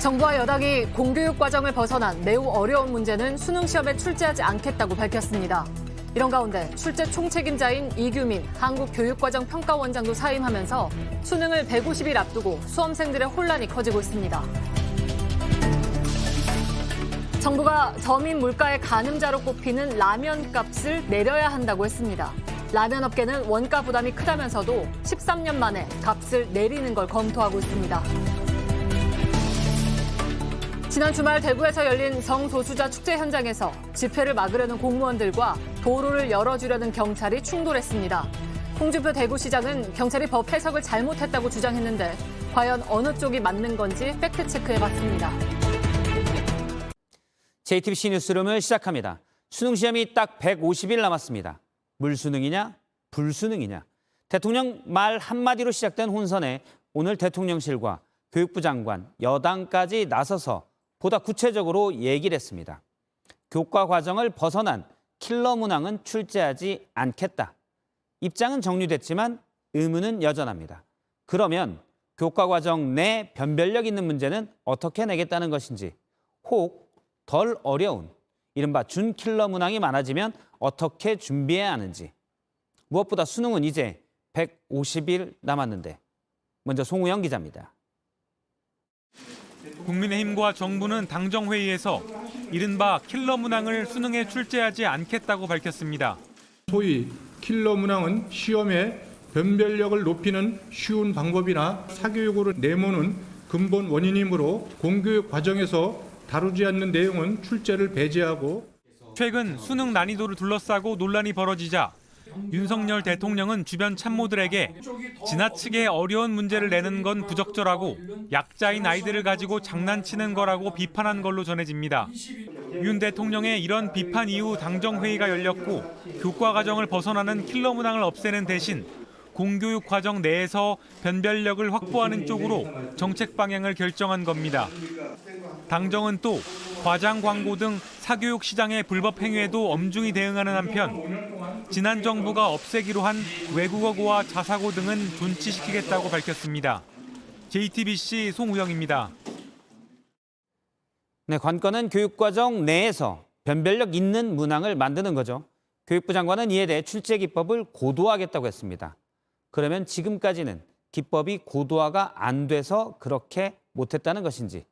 정부와 여당이 공교육 과정을 벗어난 매우 어려운 문제는 수능 시험에 출제하지 않겠다고 밝혔습니다. 이런 가운데 출제 총책임자인 이규민 한국교육과정평가원장도 사임하면서 수능을 150일 앞두고 수험생들의 혼란이 커지고 있습니다. 정부가 서민 물가의 가늠자로 꼽히는 라면 값을 내려야 한다고 했습니다. 라면 업계는 원가 부담이 크다면서도 13년 만에 값을 내리는 걸 검토하고 있습니다. 지난 주말 대구에서 열린 성소수자 축제 현장에서 집회를 막으려는 공무원들과 도로를 열어주려는 경찰이 충돌했습니다. 홍준표 대구시장은 경찰이 법 해석을 잘못했다고 주장했는데 과연 어느 쪽이 맞는 건지 팩트체크해봤습니다. JTBC 뉴스룸을 시작합니다. 수능 시험이 딱 150일 남았습니다. 물수능이냐 불수능이냐. 대통령 말 한마디로 시작된 혼선에 오늘 대통령실과 교육부 장관, 여당까지 나서서 보다 구체적으로 얘기를 했습니다. 교과 과정을 벗어난 킬러 문항은 출제하지 않겠다. 입장은 정리됐지만 의문은 여전합니다. 그러면 교과 과정 내 변별력 있는 문제는 어떻게 내겠다는 것인지, 혹 덜 어려운 이른바 준킬러 문항이 많아지면 어떻게 준비해야 하는지. 무엇보다 수능은 이제 150일 남았는데. 먼저 송우영 기자입니다. 국민의힘과 정부는 당정회의에서 이른바 킬러 문항을 수능에 출제하지 않겠다고 밝혔습니다. 소위 킬러 문항은 시험의 변별력을 높이는 쉬운 방법이나 사교육으로 내모는 근본 원인이므로 공교육 과정에서 다루지 않는 내용은 출제를 배제하고. 최근 수능 난이도를 둘러싸고 논란이 벌어지자 윤석열 대통령은 주변 참모들에게 지나치게 어려운 문제를 내는 건 부적절하고 약자인 아이들을 가지고 장난치는 거라고 비판한 걸로 전해집니다. 윤 대통령의 이런 비판 이후 당정회의가 열렸고 교과 과정을 벗어나는 킬러 문항을 없애는 대신 공교육 과정 내에서 변별력을 확보하는 쪽으로 정책 방향을 결정한 겁니다. 당정은 또 과장 광고 등 사교육 시장의 불법 행위에도 엄중히 대응하는 한편 지난 정부가 없애기로 한 외국어고와 자사고 등은 존치시키겠다고 밝혔습니다. JTBC 송우영입니다. 네, 관건은 교육과정 내에서 변별력 있는 문항을 만드는 거죠. 교육부 장관은 이에 대해 출제 기법을 고도화하겠다고 했습니다. 그러면 지금까지는 기법이 고도화가 안 돼서 그렇게 못했다는 것인지.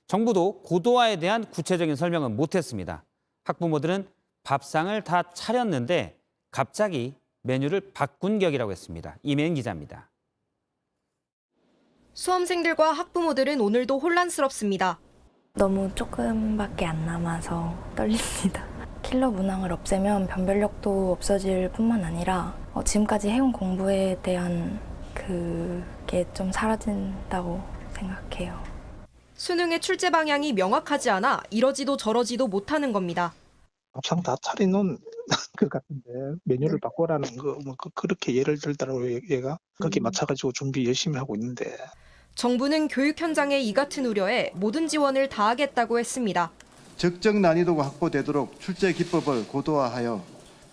정부도 고도화에 대한 구체적인 설명은 못했습니다. 학부모들은 밥상을 다 차렸는데 갑자기 메뉴를 바꾼 격이라고 했습니다. 이메인 기자입니다. 수험생들과 학부모들은 오늘도 혼란스럽습니다. 너무 조금밖에 안 남아서 떨립니다. 킬러 문항을 없애면 변별력도 없어질 뿐만 아니라 지금까지 해온 공부에 대한 그게 좀 사라진다고 생각해요. 수능의 출제 방향이 명확하지 않아 이러지도 저러지도 못하는 겁니다. 밥상 다 차리는 것 같은데 메뉴를 바꿔라는 거 뭐 그렇게 예를 들더라고요. 얘가 거기에 맞춰가지고 준비 열심히 하고 있는데. 정부는 교육 현장의 이 같은 우려에 모든 지원을 다하겠다고 했습니다. 적정 난이도가 확보되도록 출제 기법을 고도화하여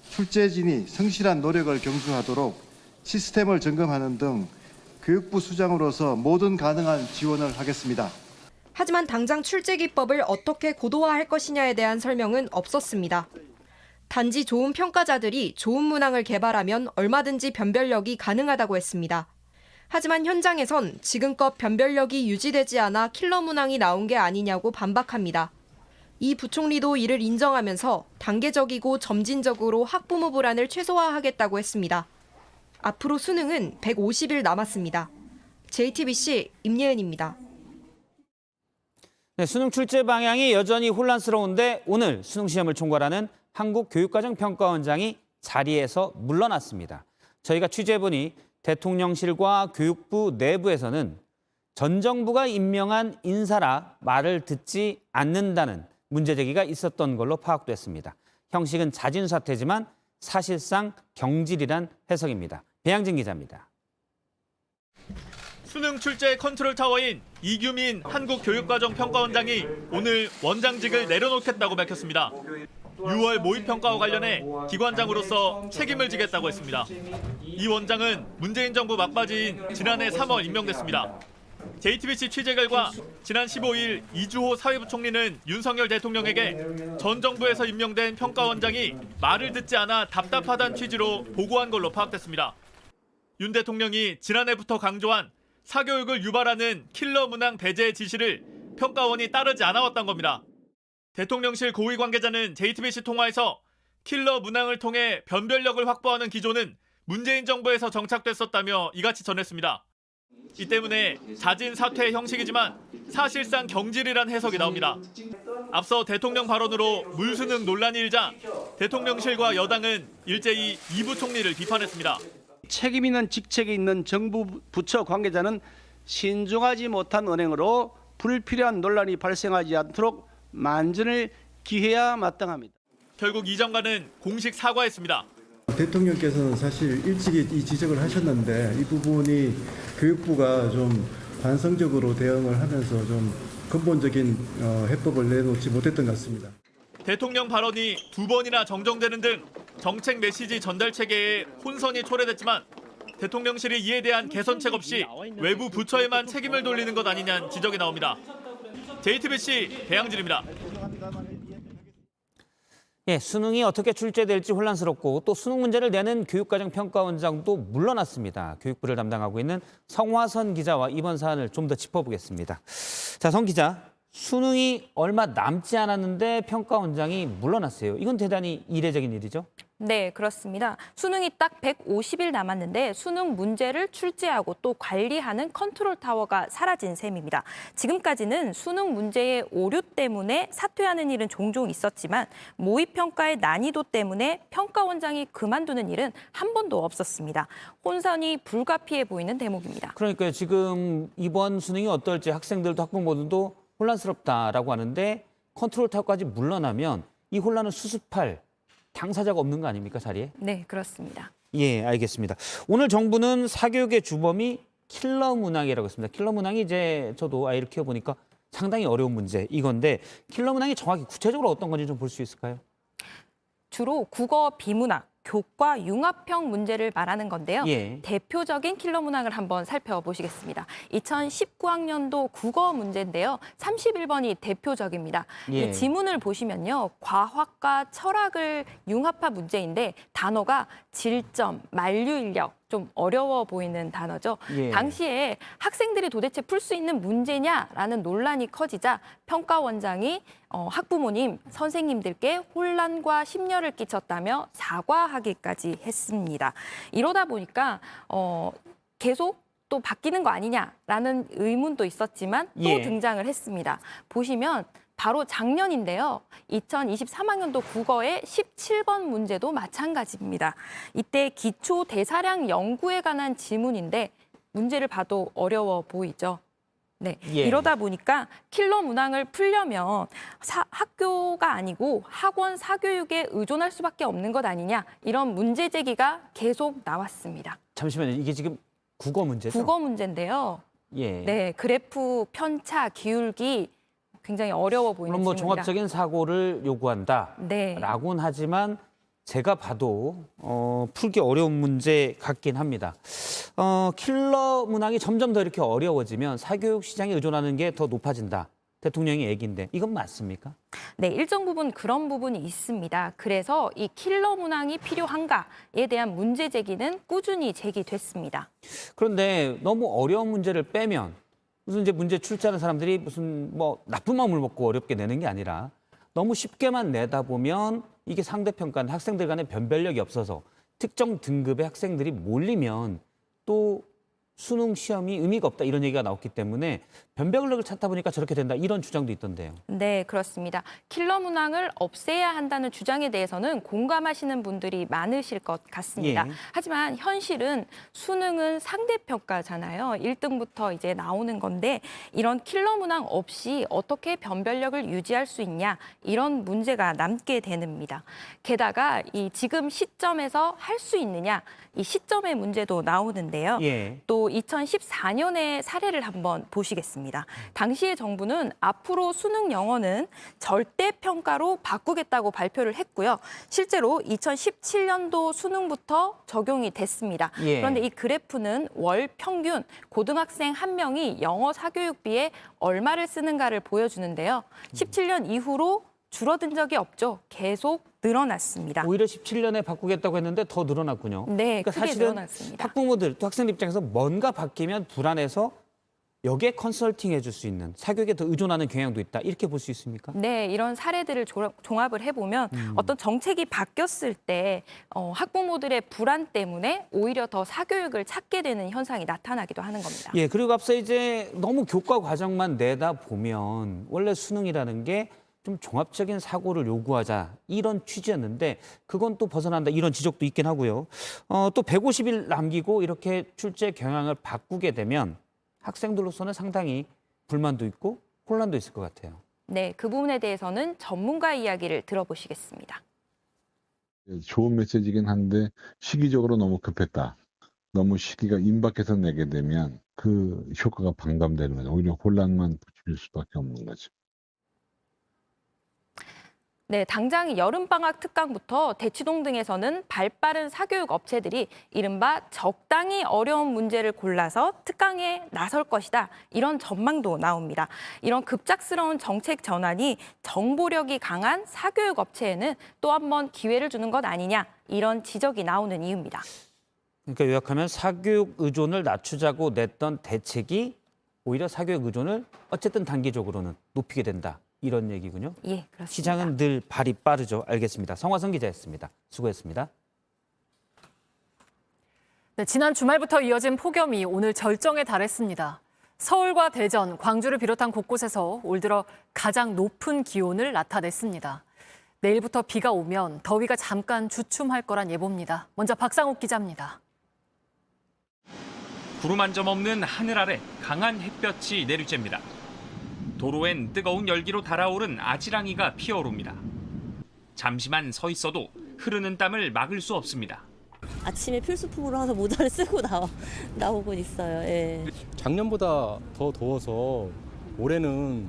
출제진이 성실한 노력을 경주하도록 시스템을 점검하는 등 교육부 수장으로서 모든 가능한 지원을 하겠습니다. 하지만 당장 출제 기법을 어떻게 고도화할 것이냐에 대한 설명은 없었습니다. 단지 좋은 평가자들이 좋은 문항을 개발하면 얼마든지 변별력이 가능하다고 했습니다. 하지만 현장에선 지금껏 변별력이 유지되지 않아 킬러 문항이 나온 게 아니냐고 반박합니다. 이 부총리도 이를 인정하면서 단계적이고 점진적으로 학부모 불안을 최소화하겠다고 했습니다. 앞으로 수능은 150일 남았습니다. JTBC 임예은입니다. 네, 수능 출제 방향이 여전히 혼란스러운데 오늘 수능 시험을 총괄하는 한국교육과정평가원장이 자리에서 물러났습니다. 저희가 취재해보니 대통령실과 교육부 내부에서는 전 정부가 임명한 인사라 말을 듣지 않는다는 문제 제기가 있었던 걸로 파악됐습니다. 형식은 자진 사퇴지만 사실상 경질이란 해석입니다. 배양진 기자입니다. 수능 출제 컨트롤 타워인 이규민 한국교육과정평가원장이 오늘 원장직을 내려놓겠다고 밝혔습니다. 6월 모의평가와 관련해 기관장으로서 책임을 지겠다고 했습니다. 이 원장은 문재인 정부 막바지인 지난해 3월 임명됐습니다. JTBC 취재 결과 지난 15일 이주호 사회부 총리는 윤석열 대통령에게 전 정부에서 임명된 평가원장이 말을 듣지 않아 답답하다는 취지로 보고한 걸로 파악됐습니다. 윤 대통령이 지난해부터 강조한 사교육을 유발하는 킬러 문항 배제 지시를 평가원이 따르지 않아왔던 겁니다. 대통령실 고위 관계자는 JTBC 통화에서 킬러 문항을 통해 변별력을 확보하는 기조는 문재인 정부에서 정착됐었다며 이같이 전했습니다. 이 때문에 잦은 사퇴의 형식이지만 사실상 경질이란 해석이 나옵니다. 앞서 대통령 발언으로 물수능 논란이 일자 대통령실과 여당은 일제히 이 부총리를 비판했습니다. 책임 있는 직책에 있는 정부 부처 관계자는 신중하지 못한 언행으로 불필요한 논란이 발생하지 않도록 만전을 기해야 마땅합니다. 결국 이 장관은 공식 사과했습니다. 대통령께서는 사실 일찍이 이 지적을 하셨는데 이 부분이 교육부가 좀 반성적으로 대응을 하면서 좀 근본적인 해법을 내놓지 못했던 것 같습니다. 대통령 발언이 2번이나 정정되는 등 정책 메시지 전달 체계에 혼선이 초래됐지만 대통령실이 이에 대한 개선책 없이 외부 부처에만 책임을 돌리는 것 아니냐는 지적이 나옵니다. JTBC 배양진입니다. 예, 수능이 어떻게 출제될지 혼란스럽고 또 수능 문제를 내는 교육과정평가원장도 물러났습니다. 교육부를 담당하고 있는 성화선 기자와 이번 사안을 좀 더 짚어보겠습니다. 자, 성 기자, 수능이 얼마 남지 않았는데 평가원장이 물러났어요. 이건 대단히 이례적인 일이죠? 네, 그렇습니다. 수능이 딱 150일 남았는데 수능 문제를 출제하고 또 관리하는 컨트롤 타워가 사라진 셈입니다. 지금까지는 수능 문제의 오류 때문에 사퇴하는 일은 종종 있었지만 모의평가의 난이도 때문에 평가원장이 그만두는 일은 한 번도 없었습니다. 혼선이 불가피해 보이는 대목입니다. 그러니까요. 지금 이번 수능이 어떨지 학생들도 학부모들도 혼란스럽다라고 하는데 컨트롤 타워까지 물러나면 이 혼란을 수습할 당사자가 없는 거 아닙니까, 자리에? 네, 그렇습니다. 예, 알겠습니다. 오늘 정부는 사교육의 주범이 킬러 문항이라고 했습니다. 킬러 문항이 이제 저도 아이를 키워보니까 상당히 어려운 문제 이건데 킬러 문항이 정확히 구체적으로 어떤 건지 좀 볼 수 있을까요? 주로 국어 비문학, 교과 융합형 문제를 말하는 건데요. 예. 대표적인 킬러 문항을 한번 살펴보시겠습니다. 2019학년도 국어 문제인데요. 31번이 대표적입니다. 예. 이 지문을 보시면요. 과학과 철학을 융합한 문제인데 단어가 질점, 만류인력, 좀 어려워 보이는 단어죠. 예. 당시에 학생들이 도대체 풀 수 있는 문제냐라는 논란이 커지자 평가원장이 학부모님, 선생님들께 혼란과 심려를 끼쳤다며 사과하기까지 했습니다. 이러다 보니까 계속 또 바뀌는 거 아니냐라는 의문도 있었지만 또 예. 등장을 했습니다. 보시면 바로 작년인데요. 2023학년도 국어의 17번 문제도 마찬가지입니다. 이때 기초 대사량 연구에 관한 지문인데 문제를 봐도 어려워 보이죠. 네, 예. 이러다 보니까 킬러 문항을 풀려면 학교가 아니고 학원 사교육에 의존할 수밖에 없는 것 아니냐 이런 문제 제기가 계속 나왔습니다. 잠시만요. 이게 지금 국어 문제죠? 국어 문제인데요. 예. 네, 그래프, 편차, 기울기 굉장히 어려워 보이는 그럼 뭐 질문이라. 종합적인 사고를 요구한다. 네. 라고는 하지만 제가 봐도 풀기 어려운 문제 같긴 합니다. 킬러 문항이 점점 더 이렇게 어려워지면 사교육 시장에 의존하는 게 더 높아진다. 대통령의 얘기인데 이건 맞습니까? 네, 일정 부분 그런 부분이 있습니다. 그래서 이 킬러 문항이 필요한가에 대한 문제 제기는 꾸준히 제기됐습니다. 그런데 너무 어려운 문제를 빼면 무슨 이제 문제 출제하는 사람들이 무슨 뭐 나쁜 마음을 먹고 어렵게 내는 게 아니라 너무 쉽게만 내다 보면 이게 상대평가는 학생들 간의 변별력이 없어서 특정 등급의 학생들이 몰리면 또 수능 시험이 의미가 없다 이런 얘기가 나왔기 때문에 변별력을 찾다 보니까 저렇게 된다 이런 주장도 있던데요. 네, 그렇습니다. 킬러 문항을 없애야 한다는 주장에 대해서는 공감하시는 분들이 많으실 것 같습니다. 예. 하지만 현실은 수능은 상대평가잖아요. 1등부터 이제 나오는 건데 이런 킬러 문항 없이 어떻게 변별력을 유지할 수 있냐 이런 문제가 남게 됩니다. 게다가 이 지금 시점에서 할 수 있느냐 이 시점의 문제도 나오는데요. 예. 또 그리고 2014년의 사례를 한번 보시겠습니다. 당시의 정부는 앞으로 수능 영어는 절대평가로 바꾸겠다고 발표를 했고요. 실제로 2017년도 수능부터 적용이 됐습니다. 예. 그런데 이 그래프는 월 평균 고등학생 한 명이 영어 사교육비에 얼마를 쓰는가를 보여주는데요. 17년 이후로 줄어든 적이 없죠. 계속 늘어났습니다. 오히려 17년에 바꾸겠다고 했는데 더 늘어났군요. 네, 그러니까 크게 사실은 늘어났습니다. 학부모들 또 학생들 입장에서 뭔가 바뀌면 불안해서 여기에 컨설팅 해줄 수 있는 사교육에 더 의존하는 경향도 있다. 이렇게 볼 수 있습니까? 네, 이런 사례들을 종합을 해보면 어떤 정책이 바뀌었을 때 학부모들의 불안 때문에 오히려 더 사교육을 찾게 되는 현상이 나타나기도 하는 겁니다. 예, 그리고 앞서 이제 너무 교과 과정만 내다 보면 원래 수능이라는 게 좀 종합적인 사고를 요구하자 이런 취지였는데 그건 또 벗어난다 이런 지적도 있긴 하고요. 또 150일 남기고 이렇게 출제 경향을 바꾸게 되면 학생들로서는 상당히 불만도 있고 혼란도 있을 것 같아요. 네, 그 부분에 대해서는 전문가 이야기를 들어보시겠습니다. 좋은 메시지긴 한데 시기적으로 너무 급했다. 너무 시기가 임박해서 내게 되면 그 효과가 반감되는 거죠. 오히려 혼란만 붙일 수밖에 없는 거죠. 네, 당장 여름방학 특강부터 대치동 등에서는 발빠른 사교육 업체들이 이른바 적당히 어려운 문제를 골라서 특강에 나설 것이다. 이런 전망도 나옵니다. 이런 급작스러운 정책 전환이 정보력이 강한 사교육 업체에는 또 한 번 기회를 주는 것 아니냐. 이런 지적이 나오는 이유입니다. 그러니까 요약하면 사교육 의존을 낮추자고 냈던 대책이 오히려 사교육 의존을 어쨌든 단기적으로는 높이게 된다. 이런 얘기군요. 예, 그렇습니다. 시장은 늘 발이 빠르죠. 알겠습니다. 성화성 기자였습니다. 수고했습니다. 네, 지난 주말부터 이어진 폭염이 오늘 절정에 달했습니다. 서울과 대전, 광주를 비롯한 곳곳에서 올 들어 가장 높은 기온을 나타냈습니다. 내일부터 비가 오면 더위가 잠깐 주춤할 거란 예보입니다. 먼저 박상욱 기자입니다. 구름 한 점 없는 하늘 아래 강한 햇볕이 내리쬐입니다. 도로엔 뜨거운 열기로 달아오른 아지랑이가 피어오릅니다. 잠시만 서 있어도 흐르는 땀을 막을 수 없습니다. 아침에 필수품으로 하서 모자를 쓰고 나오고 있어요. 예. 작년보다 더 더워서 올해는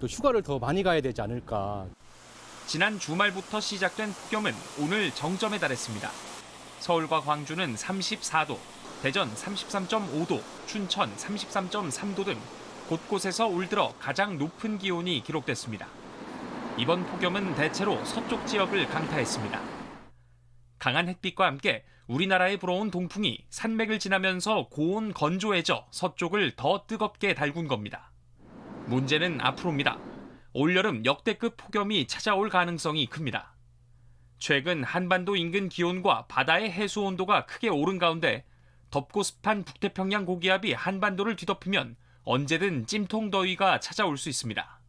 또 휴가를 더 많이 가야 되지 않을까. 지난 주말부터 시작된 폭염은 오늘 정점에 달했습니다. 서울과 광주는 34도, 대전 33.5도, 춘천 33.3도 등 곳곳에서 올 들어 가장 높은 기온이 기록됐습니다. 이번 폭염은 대체로 서쪽 지역을 강타했습니다. 강한 햇빛과 함께 우리나라에 불어온 동풍이 산맥을 지나면서 고온 건조해져 서쪽을 더 뜨겁게 달군 겁니다. 문제는 앞으로입니다. 올여름 역대급 폭염이 찾아올 가능성이 큽니다. 최근 한반도 인근 기온과 바다의 해수 온도가 크게 오른 가운데 덥고 습한 북태평양 고기압이 한반도를 뒤덮으면 언제든 찜통 더위가 찾아올 수 있습니다.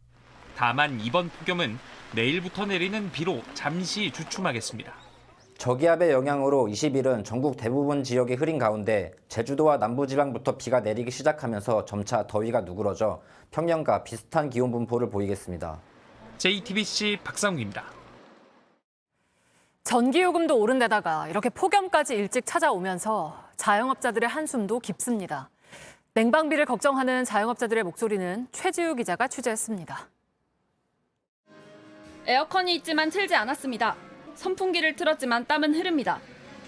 다만 이번 폭염은 내일부터 내리는 비로 잠시 주춤하겠습니다. 저기압의 영향으로 20일은 전국 대부분 지역이 흐린 가운데 제주도와 남부지방부터 비가 내리기 시작하면서 점차 더위가 누그러져 평년과 비슷한 기온 분포를 보이겠습니다. JTBC 박상욱입니다. 전기요금도 오른 데다가 이렇게 폭염까지 일찍 찾아오면서 자영업자들의 한숨도 깊습니다. 냉방비를 걱정하는 자영업자들의 목소리는 최지우 기자가 취재했습니다. 에어컨이 있지만 틀지 않았습니다. 선풍기를 틀었지만 땀은 흐릅니다.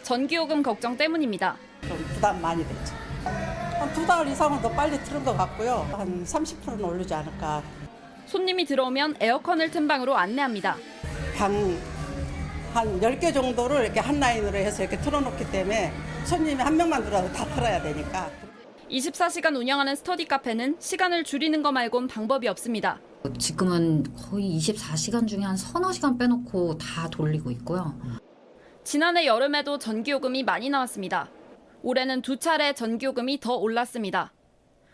전기요금 걱정 때문입니다. 좀 부담 많이 됐죠. 한 2달 이상은 더 빨리 틀은 것 같고요. 한 30%는 오르지 않을까. 손님이 들어오면 에어컨을 튼 방으로 안내합니다. 방 한 10개 정도를 이렇게 한 라인으로 해서 이렇게 틀어놓기 때문에 손님이 한 명만 들어와도 다 틀어야 되니까. 24시간 운영하는 스터디 카페는 시간을 줄이는 거 말곤 방법이 없습니다. 지금은 거의 24시간 중에 한 서너 시간 빼놓고 다 돌리고 있고요. 지난해 여름에도 전기요금이 많이 나왔습니다. 올해는 2차례 전기요금이 더 올랐습니다.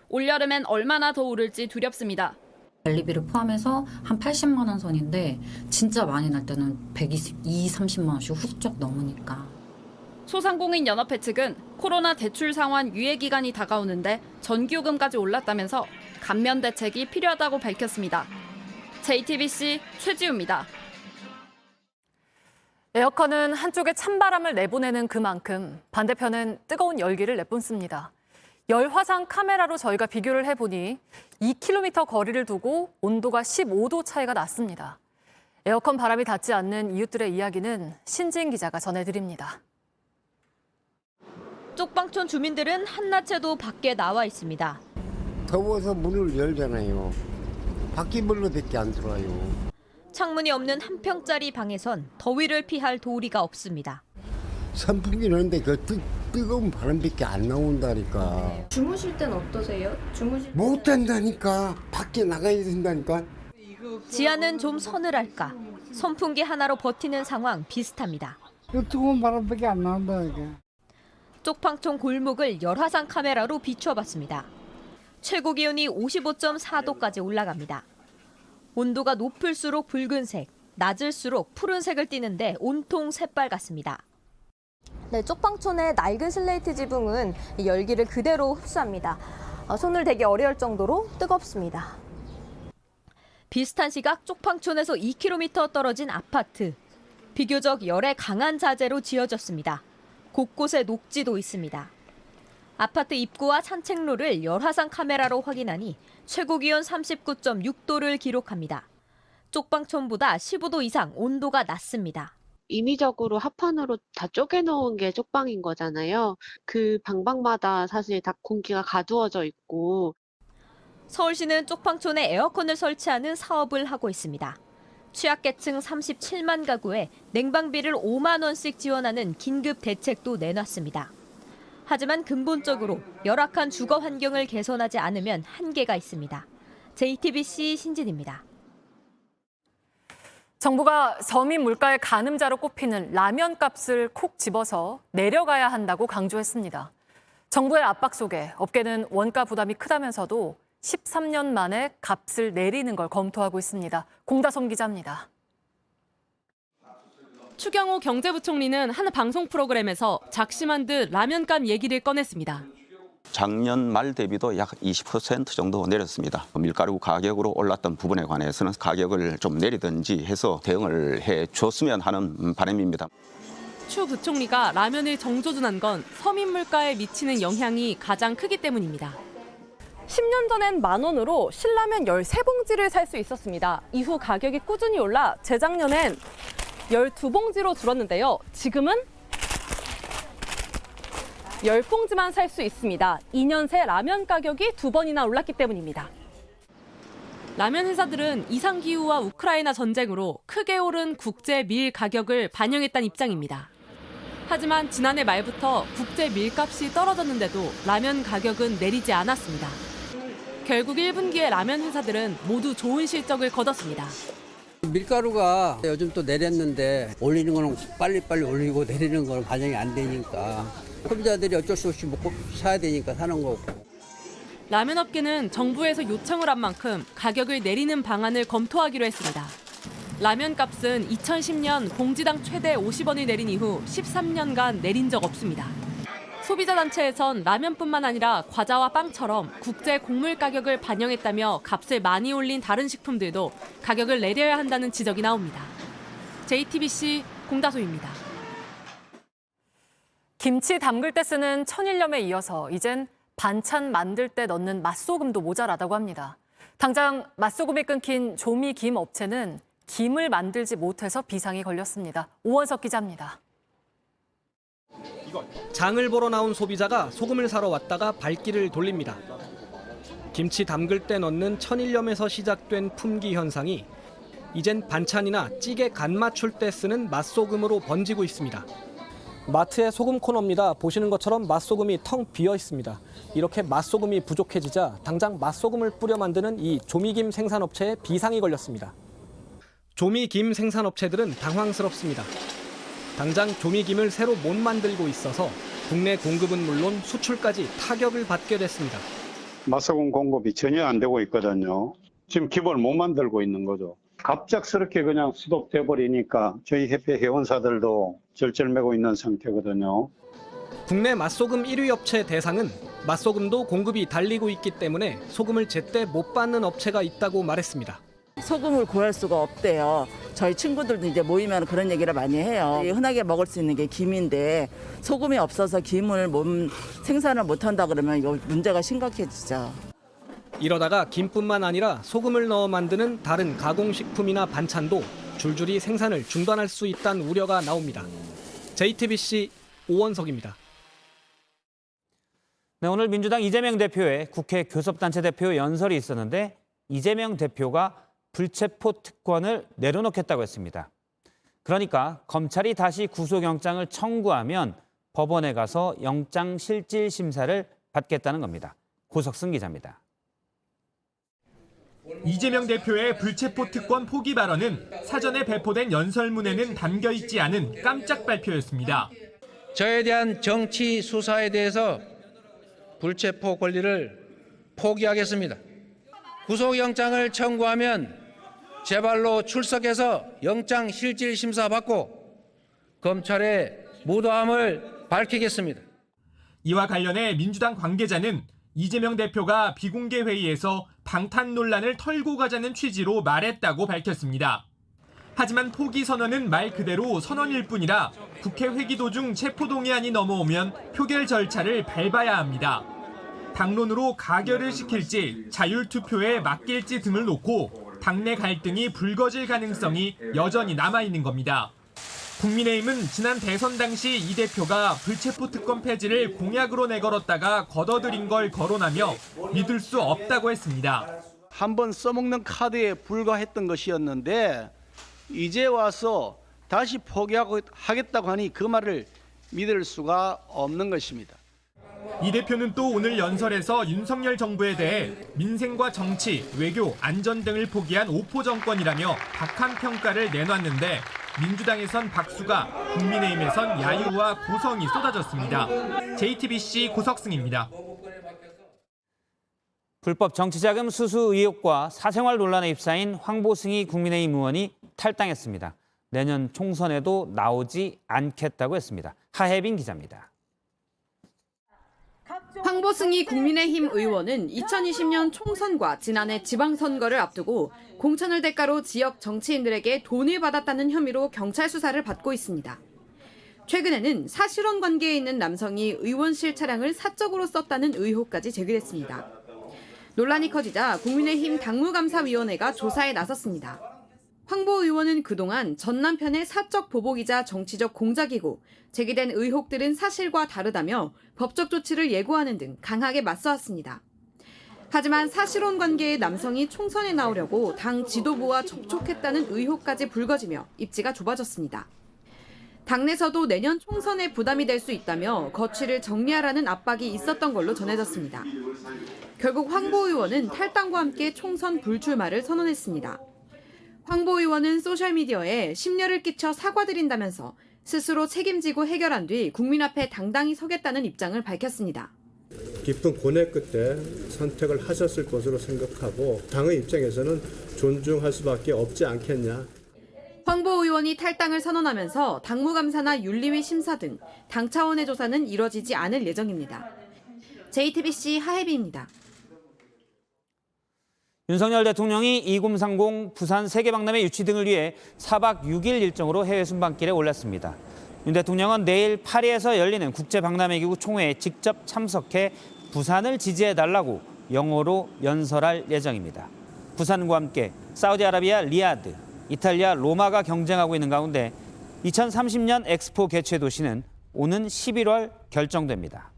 올여름엔 얼마나 더 오를지 두렵습니다. 관리비를 포함해서 한 80만 원 선인데 진짜 많이 날 때는 120, 30만 원씩 훌쩍 넘으니까. 소상공인 연합회 측은 코로나 대출 상환 유예 기간이 다가오는데 전기요금까지 올랐다면서 감면 대책이 필요하다고 밝혔습니다. JTBC 최지우입니다. 에어컨은 한쪽에 찬바람을 내보내는 그만큼 반대편은 뜨거운 열기를 내뿜습니다. 열화상 카메라로 저희가 비교를 해보니 2km 거리를 두고 온도가 15도 차이가 났습니다. 에어컨 바람이 닿지 않는 이웃들의 이야기는 신진 기자가 전해드립니다. 쪽방촌 주민들은 한낮에도 밖에 나와 있습니다. 더워서 문을 열잖아요. 바퀴벌레밖에 안 들어와요. 창문이 없는 한 평짜리 방에선 더위를 피할 도리가 없습니다. 선풍기는 하는데 그 뜨거운 바람밖에 안 나온다니까. 주무실 땐 어떠세요? 못 된다니까. 밖에 나가야 된다니까. 지하는 좀 서늘할까. 선풍기 하나로 버티는 상황 비슷합니다. 뜨거운 바람밖에 안 나온다니까. 쪽방촌 골목을 열화상 카메라로 비춰봤습니다. 최고 기온이 55.4도까지 올라갑니다. 온도가 높을수록 붉은색, 낮을수록 푸른색을 띠는데 온통 새빨갛습니다. 네, 쪽방촌의 낡은 슬레이트 지붕은 열기를 그대로 흡수합니다. 손을 대기 어려울 정도로 뜨겁습니다. 비슷한 시각 쪽방촌에서 2km 떨어진 아파트. 비교적 열에 강한 자재로 지어졌습니다. 곳곳에 녹지도 있습니다. 아파트 입구와 산책로를 열화상 카메라로 확인하니 최고 기온 39.6도를 기록합니다. 쪽방촌보다 15도 이상 온도가 낮습니다. 인위적으로 합판으로 다 쪼개놓은 게 쪽방인 거잖아요. 그 방방마다 사실 다 공기가 가두어져 있고. 서울시는 쪽방촌에 에어컨을 설치하는 사업을 하고 있습니다. 취약계층 37만 가구에 냉방비를 5만 원씩 지원하는 긴급 대책도 내놨습니다. 하지만 근본적으로 열악한 주거 환경을 개선하지 않으면 한계가 있습니다. JTBC 신진입니다. 정부가 서민 물가의 가늠자로 꼽히는 라면 값을 콕 집어서 내려가야 한다고 강조했습니다. 정부의 압박 속에 업계는 원가 부담이 크다면서도 13년 만에 값을 내리는 걸 검토하고 있습니다. 공다솜 기자입니다. 추경호 경제부총리는 한 방송 프로그램에서 작심한 듯 라면값 얘기를 꺼냈습니다. 작년 말 대비도 약 20% 정도 내렸습니다. 밀가루 가격으로 올랐던 부분에 관해서는 가격을 좀 내리든지 해서 대응을 해줬으면 하는 바람입니다. 추 부총리가 라면을 정조준한 건 서민 물가에 미치는 영향이 가장 크기 때문입니다. 10년 전엔 10,000원으로 신라면 13봉지를 살 수 있었습니다. 이후 가격이 꾸준히 올라 재작년엔 12봉지로 줄었는데요. 지금은 10봉지만 살 수 있습니다. 2년 새 라면 가격이 2번이나 올랐기 때문입니다. 라면 회사들은 이상기후와 우크라이나 전쟁으로 크게 오른 국제 밀 가격을 반영했다는 입장입니다. 하지만 지난해 말부터 국제 밀값이 떨어졌는데도 라면 가격은 내리지 않았습니다. 결국 1분기에 라면 회사들은 모두 좋은 실적을 거뒀습니다. 밀가루가 요즘 또 내렸는데 올리는 거는 빨리빨리 올리고 내리는 거는 반영이 안 되니까 소비자들이 어쩔 수 없이 먹고 사야 되니까 사는 거고. 라면 업계는 정부에서 요청을 한 만큼 가격을 내리는 방안을 검토하기로 했습니다. 라면 값은 2010년 봉지당 최대 50원을 내린 이후 13년간 내린 적 없습니다. 소비자 단체에선 라면뿐만 아니라 과자와 빵처럼 국제 곡물 가격을 반영했다며 값을 많이 올린 다른 식품들도 가격을 내려야 한다는 지적이 나옵니다. JTBC 공다소입니다. 김치 담글 때 쓰는 천일염에 이어서 이젠 반찬 만들 때 넣는 맛소금도 모자라다고 합니다. 당장 맛소금이 끊긴 조미김 업체는 김을 만들지 못해서 비상이 걸렸습니다. 오원석 기자입니다. 장을 보러 나온 소비자가 소금을 사러 왔다가 발길을 돌립니다. 김치 담글 때 넣는 천일염에서 시작된 품귀 현상이 이젠 반찬이나 찌개 간 맞출 때 쓰는 맛소금으로 번지고 있습니다. 마트의 소금 코너입니다. 보시는 것처럼 맛소금이 텅 비어 있습니다. 이렇게 맛소금이 부족해지자 당장 맛소금을 뿌려 만드는 이 조미김 생산업체에 비상이 걸렸습니다. 조미김 생산업체들은 당황스럽습니다. 당장 조미김을 새로 못 만들고 있어서 국내 공급은 물론 수출까지 타격을 받게 됐습니다. 맛소금 공급이 전혀 안 되고 있거든요. 지금 기본을 못 만들고 있는 거죠. 갑작스럽게 그냥 수독돼 버리니까 저희 협회 회원사들도 절절매고 있는 상태거든요. 국내 맛소금 1위 업체 대상은 맛소금도 공급이 달리고 있기 때문에 소금을 제때 못 받는 업체가 있다고 말했습니다. 소금을 구할 수가 없대요. 저희 친구들도 이제 모이면 그런 얘기를 많이 해요. 흔하게 먹을 수 있는 게 김인데 소금이 없어서 김을 생산을 못한다 그러면 이거 문제가 심각해지죠. 이러다가 김뿐만 아니라 소금을 넣어 만드는 다른 가공식품이나 반찬도 줄줄이 생산을 중단할 수 있다는 우려가 나옵니다. JTBC 오원석입니다. 네, 오늘 민주당 이재명 대표의 국회 교섭단체 대표 연설이 있었는데 이재명 대표가 불체포 특권을 내려놓겠다고 했습니다. 그러니까 검찰이 다시 구속영장을 청구하면 법원에 가서 영장실질심사를 받겠다는 겁니다. 고석승 기자입니다. 이재명 대표의 불체포 특권 포기 발언은 사전에 배포된 연설문에는 담겨 있지 않은 깜짝 발표였습니다. 저에 대한 정치 수사에 대해서 불체포 권리를 포기하겠습니다. 구속영장을 청구하면 제발로 출석해서 영장 실질 심사 받고 검찰의 무도함을 밝히겠습니다. 이와 관련해 민주당 관계자는 이재명 대표가 비공개 회의에서 방탄 논란을 털고 가자는 취지로 말했다고 밝혔습니다. 하지만 포기 선언은 말 그대로 선언일 뿐이라 국회 회기 도중 체포동의안이 넘어오면 표결 절차를 밟아야 합니다. 당론으로 가결을 시킬지 자율투표에 맡길지 등을 놓고 당내 갈등이 불거질 가능성이 여전히 남아있는 겁니다. 국민의힘은 지난 대선 당시 이 대표가 불체포 특권 폐지를 공약으로 내걸었다가 걷어들인 걸 거론하며 믿을 수 없다고 했습니다. 한번 써먹는 카드에 불과했던 것이었는데 이제 와서 다시 포기하겠다고 하니 그 말을 믿을 수가 없는 것입니다. 이 대표는 또 오늘 연설에서 윤석열 정부에 대해 민생과 정치, 외교, 안전 등을 포기한 오포 정권이라며 박한 평가를 내놨는데 민주당에선 박수가, 국민의힘에선 야유와 고성이 쏟아졌습니다. JTBC 고석승입니다. 불법 정치자금 수수 의혹과 사생활 논란에 휩싸인 황보승희 국민의힘 의원이 탈당했습니다. 내년 총선에도 나오지 않겠다고 했습니다. 하혜빈 기자입니다. 황보승희 국민의힘 의원은 2020년 총선과 지난해 지방선거를 앞두고 공천을 대가로 지역 정치인들에게 돈을 받았다는 혐의로 경찰 수사를 받고 있습니다. 최근에는 사실혼 관계에 있는 남성이 의원실 차량을 사적으로 썼다는 의혹까지 제기됐습니다. 논란이 커지자 국민의힘 당무감사위원회가 조사에 나섰습니다. 황보 의원은 그동안 전 남편의 사적 보복이자 정치적 공작이고 제기된 의혹들은 사실과 다르다며 법적 조치를 예고하는 등 강하게 맞서왔습니다. 하지만 사실혼 관계의 남성이 총선에 나오려고 당 지도부와 접촉했다는 의혹까지 불거지며 입지가 좁아졌습니다. 당내에서도 내년 총선에 부담이 될 수 있다며 거취를 정리하라는 압박이 있었던 걸로 전해졌습니다. 결국 황보 의원은 탈당과 함께 총선 불출마를 선언했습니다. 황보 의원은 소셜미디어에 심려를 끼쳐 사과드린다면서 스스로 책임지고 해결한 뒤 국민 앞에 당당히 서겠다는 입장을 밝혔습니다. 깊은 고뇌 끝에 선택을 하셨을 것으로 생각하고 당의 입장에서는 존중할 수밖에 없지 않겠냐. 황보 의원이 탈당을 선언하면서 당무감사나 윤리위 심사 등 당 차원의 조사는 이뤄지지 않을 예정입니다. JTBC 하혜빈입니다. 윤석열 대통령이 2030 부산 세계박람회 유치 등을 위해 4박 6일 일정으로 해외 순방길에 올랐습니다. 윤 대통령은 내일 파리에서 열리는 국제박람회기구 총회에 직접 참석해 부산을 지지해달라고 영어로 연설할 예정입니다. 부산과 함께 사우디아라비아 리야드, 이탈리아 로마가 경쟁하고 있는 가운데 2030년 엑스포 개최 도시는 오는 11월 결정됩니다.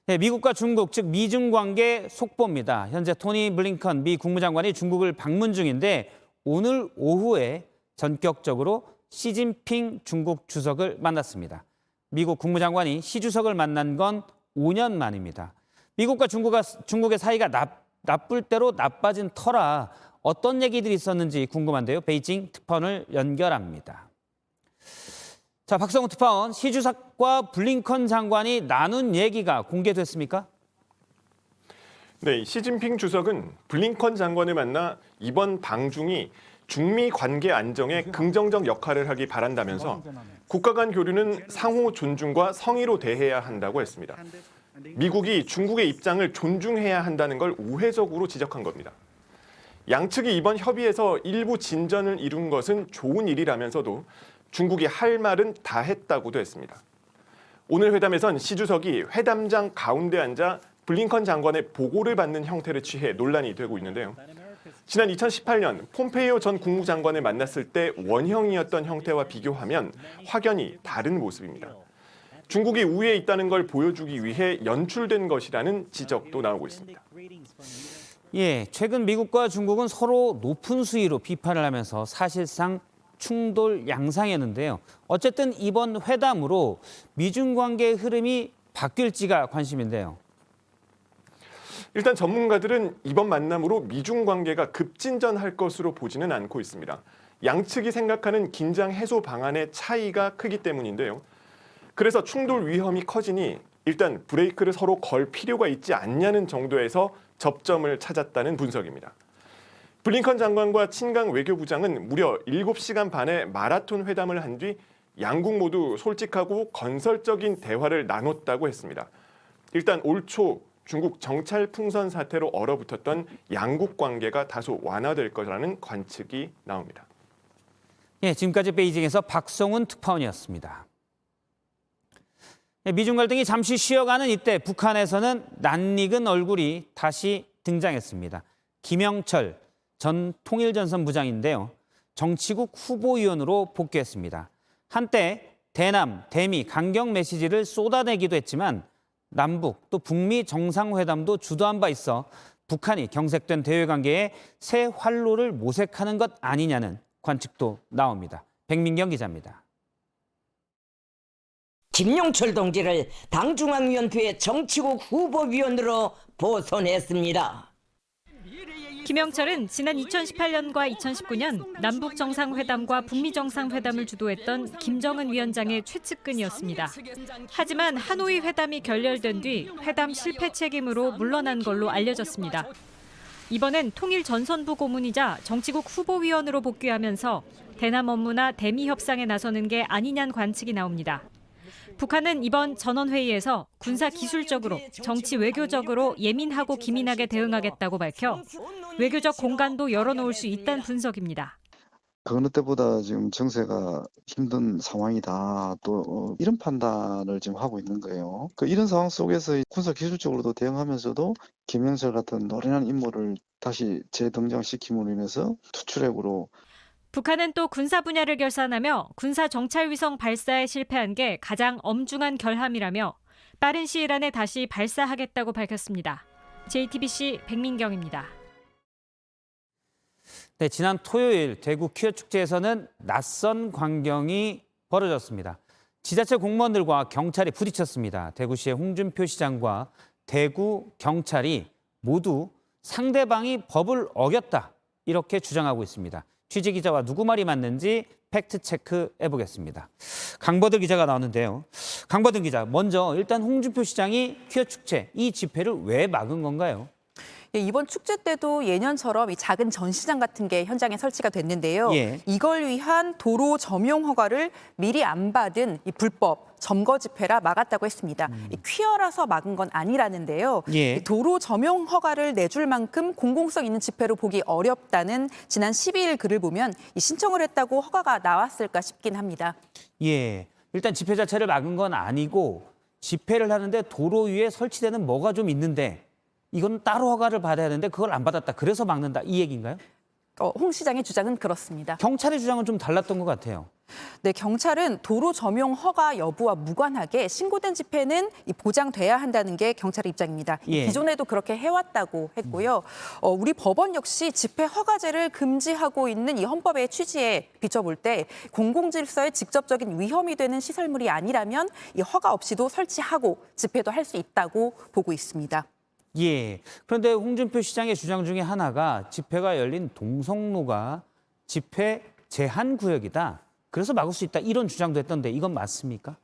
네, 미국과 중국, 즉 미중 관계 속보입니다. 현재 토니 블링컨 미 국무장관이 중국을 방문 중인데 오늘 오후에 전격적으로 시진핑 중국 주석을 만났습니다. 미국 국무장관이 시 주석을 만난 건 5년 만입니다. 미국과 중국의 사이가 나쁠 대로 나빠진 터라 어떤 얘기들이 있었는지 궁금한데요. 베이징 특파원을 연결합니다. 자, 박성우 특파원, 시 주석과 블링컨 장관이 나눈 얘기가 공개됐습니까? 네, 시진핑 주석은 블링컨 장관을 만나 이번 방중이 중미 관계 안정에 긍정적 역할을 하기 바란다면서 국가 간 교류는 상호 존중과 성의로 대해야 한다고 했습니다. 미국이 중국의 입장을 존중해야 한다는 걸 우회적으로 지적한 겁니다. 양측이 이번 협의에서 일부 진전을 이룬 것은 좋은 일이라면서도 중국이 할 말은 다 했다고도 했습니다. 오늘 회담에선 시 주석이 회담장 가운데 앉아 블링컨 장관의 보고를 받는 형태를 취해 논란이 되고 있는데요. 지난 2018년 폼페이오 전 국무장관을 만났을 때 원형이었던 형태와 비교하면 확연히 다른 모습입니다. 중국이 우위에 있다는 걸 보여주기 위해 연출된 것이라는 지적도 나오고 있습니다. 예, 최근 미국과 중국은 서로 높은 수위로 비판을 하면서 사실상 충돌 양상이었는데요. 어쨌든 이번 회담으로 미중 관계의 흐름이 바뀔지가 관심인데요. 일단 전문가들은 이번 만남으로 미중 관계가 급진전할 것으로 보지는 않고 있습니다. 양측이 생각하는 긴장 해소 방안의 차이가 크기 때문인데요. 그래서 충돌 위험이 커지니 일단 브레이크를 서로 걸 필요가 있지 않냐는 정도에서 접점을 찾았다는 분석입니다. 블링컨 장관과 친강 외교부장은 무려 7시간 반의 마라톤 회담을 한 뒤 양국 모두 솔직하고 건설적인 대화를 나눴다고 했습니다. 일단 올 초 중국 정찰 풍선 사태로 얼어붙었던 양국 관계가 다소 완화될 거라는 관측이 나옵니다. 예, 지금까지 베이징에서 박성훈 특파원이었습니다. 미중 갈등이 잠시 쉬어가는 이때 북한에서는 낯익은 얼굴이 다시 등장했습니다. 김영철 전 통일전선 부장인데요. 정치국 후보위원으로 복귀했습니다. 한때 대남, 대미 강경 메시지를 쏟아내기도 했지만 남북 또 북미 정상회담도 주도한 바 있어 북한이 경색된 대외관계에 새 활로를 모색하는 것 아니냐는 관측도 나옵니다. 백민경 기자입니다. 김영철 동지를 당중앙위원회 정치국 후보위원으로 보선했습니다. 김영철은 지난 2018년과 2019년 남북 정상회담과 북미 정상회담을 주도했던 김정은 위원장의 최측근이었습니다. 하지만 하노이 회담이 결렬된 뒤 회담 실패 책임으로 물러난 걸로 알려졌습니다. 이번엔 통일전선부 고문이자 정치국 후보위원으로 복귀하면서 대남 업무나 대미 협상에 나서는 게 아니냐는 관측이 나옵니다. 북한은 이번 전원회의에서 군사기술적으로, 정치 외교적으로 예민하고 기민하게 대응하겠다고 밝혀 외교적 공간도 열어놓을 수 있다는 분석입니다. 그 어느 때보다 지금 정세가 힘든 상황이다. 또 이런 판단을 지금 하고 있는 거예요. 이런 상황 속에서 군사기술적으로도 대응하면서도 김영철 같은 노련한 인물을 다시 재등장시킴으로 인해서 투출핵으로 북한은 또 군사 분야를 결산하며 군사 정찰위성 발사에 실패한 게 가장 엄중한 결함이라며 빠른 시일 안에 다시 발사하겠다고 밝혔습니다. JTBC 백민경입니다. 네, 지난 토요일 대구 퀴어 축제에서는 낯선 광경이 벌어졌습니다. 지자체 공무원들과 경찰이 부딪혔습니다. 대구시의 홍준표 시장과 대구 경찰이 모두 상대방이 법을 어겼다 이렇게 주장하고 있습니다. 취재 기자와 누구 말이 맞는지 팩트 체크해 보겠습니다. 강버들 기자가 나오는데요. 강버들 기자, 먼저 일단 홍준표 시장이 퀴어 축제 이 집회를 왜 막은 건가요? 예, 이번 축제 때도 예년처럼 이 작은 전시장 같은 게 현장에 설치가 됐는데요. 예. 이걸 위한 도로 점용 허가를 미리 안 받은 이 불법 점거 집회라 막았다고 했습니다. 이 퀴어라서 막은 건 아니라는데요. 예. 이 도로 점용 허가를 내줄 만큼 공공성 있는 집회로 보기 어렵다는 지난 12일 글을 보면 이 신청을 했다고 허가가 나왔을까 싶긴 합니다. 예, 일단 집회 자체를 막은 건 아니고 집회를 하는데 도로 위에 설치되는 뭐가 좀 있는데 이건 따로 허가를 받아야 하는데 그걸 안 받았다. 그래서 막는다. 이 얘기인가요? 홍 시장의 주장은 그렇습니다. 경찰의 주장은 좀 달랐던 것 같아요. 네, 경찰은 도로 점용 허가 여부와 무관하게 신고된 집회는 보장돼야 한다는 게 경찰의 입장입니다. 예. 기존에도 그렇게 해왔다고 했고요. 우리 법원 역시 집회 허가제를 금지하고 있는 이 헌법의 취지에 비춰볼 때 공공질서에 직접적인 위험이 되는 시설물이 아니라면 이 허가 없이도 설치하고 집회도 할 수 있다고 보고 있습니다. 예. 그런데 홍준표 시장의 주장 중에 하나가 집회가 열린 동성로가 집회 제한 구역이다. 그래서 막을 수 있다. 이런 주장도 했던데 이건 맞습니까?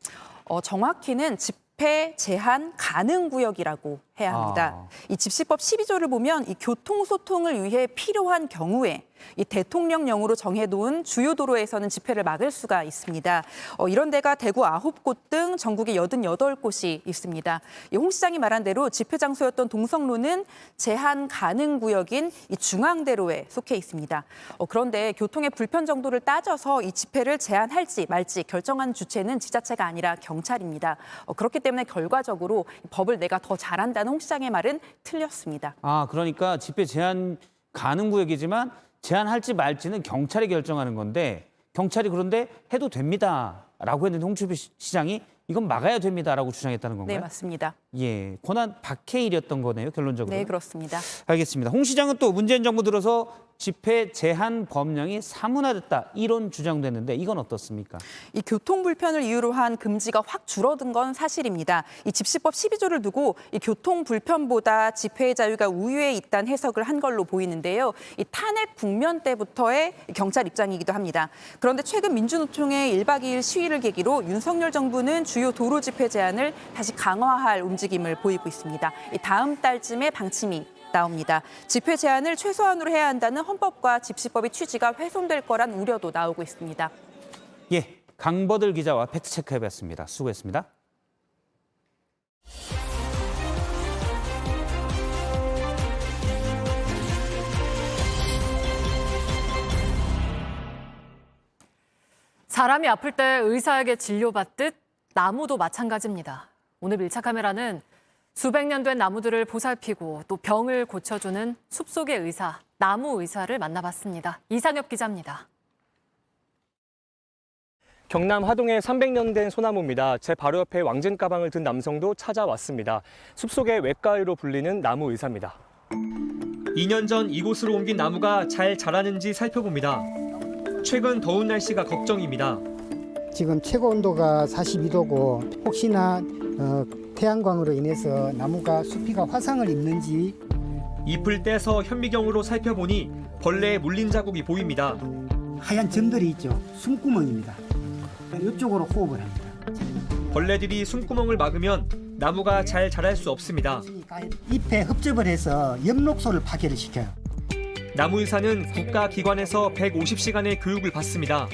정확히는 집회 제한 가능 구역이라고 해야 합니다. 이 집시법 12조를 보면 이 교통소통을 위해 필요한 경우에 이 대통령령으로 정해놓은 주요 도로에서는 집회를 막을 수가 있습니다. 이런 데가 대구 9곳 등 전국에 88곳이 있습니다. 홍 시장이 말한 대로 집회 장소였던 동성로는 제한 가능 구역인 이 중앙대로에 속해 있습니다. 그런데 교통의 불편 정도를 따져서 이 집회를 제한할지 말지 결정한 주체는 지자체가 아니라 경찰입니다. 그렇기 때문에 결과적으로 법을 내가 더 잘한다는 홍 시장의 말은 틀렸습니다. 그러니까 집회 제한 가능 구역이지만 제한할지 말지는 경찰이 결정하는 건데 경찰이 그런데 해도 됩니다라고 했는데 홍준표 시장이 이건 막아야 됩니다라고 주장했다는 건가요? 네, 맞습니다. 예, 권한 박해의 일이었던 거네요, 결론적으로. 네, 그렇습니다. 알겠습니다. 홍 시장은 또 문재인 정부 들어서 집회 제한 법령이 사문화됐다 이런 주장도 했는데 이건 어떻습니까? 이 교통 불편을 이유로 한 금지가 확 줄어든 건 사실입니다. 이 집시법 12조를 두고 이 교통 불편보다 집회의 자유가 우위에 있다는 해석을 한 걸로 보이는데요. 이 탄핵 국면 때부터의 경찰 입장이기도 합니다. 그런데 최근 민주노총의 1박 2일 시위를 계기로 윤석열 정부는 주요 도로 집회 제한을 다시 강화할 움직임을 보이고 있습니다. 이 다음 달쯤에 방침이 나옵니다. 집회 제한을 최소한으로 해야 한다는 헌법과 집시법의 취지가 훼손될 거란 우려도 나오고 있습니다. 예, 강버들 기자와 팩트체크해봤습니다. 수고했습니다. 사람이 아플 때 의사에게 진료받듯 나무도 마찬가지입니다. 오늘 밀착 카메라는 수백 년 된 나무들을 보살피고 또 병을 고쳐주는 숲속의 의사, 나무 의사를 만나봤습니다. 이상엽 기자입니다. 경남 하동의 300년 된 소나무입니다. 제 바로 옆에 왕진 가방을 든 남성도 찾아왔습니다. 숲속의 외과의로 불리는 나무 의사입니다. 2년 전 이곳으로 옮긴 나무가 잘 자라는지 살펴봅니다. 최근 더운 날씨가 걱정입니다. 지금 최고 온도가 42도고 혹시나 태양광으로 인해서 나무가 수피가 화상을 입는지. 잎을 떼서 현미경으로 살펴보니 벌레에 물린 자국이 보입니다. 하얀 점들이 있죠. 숨구멍입니다. 이쪽으로 호흡을 합니다. 벌레들이 숨구멍을 막으면 나무가 잘 자랄 수 없습니다. 잎에 흡접을 해서 엽록소를 파괴를 시켜요. 나무 의사는 국가기관에서 150시간의 교육을 받습니다.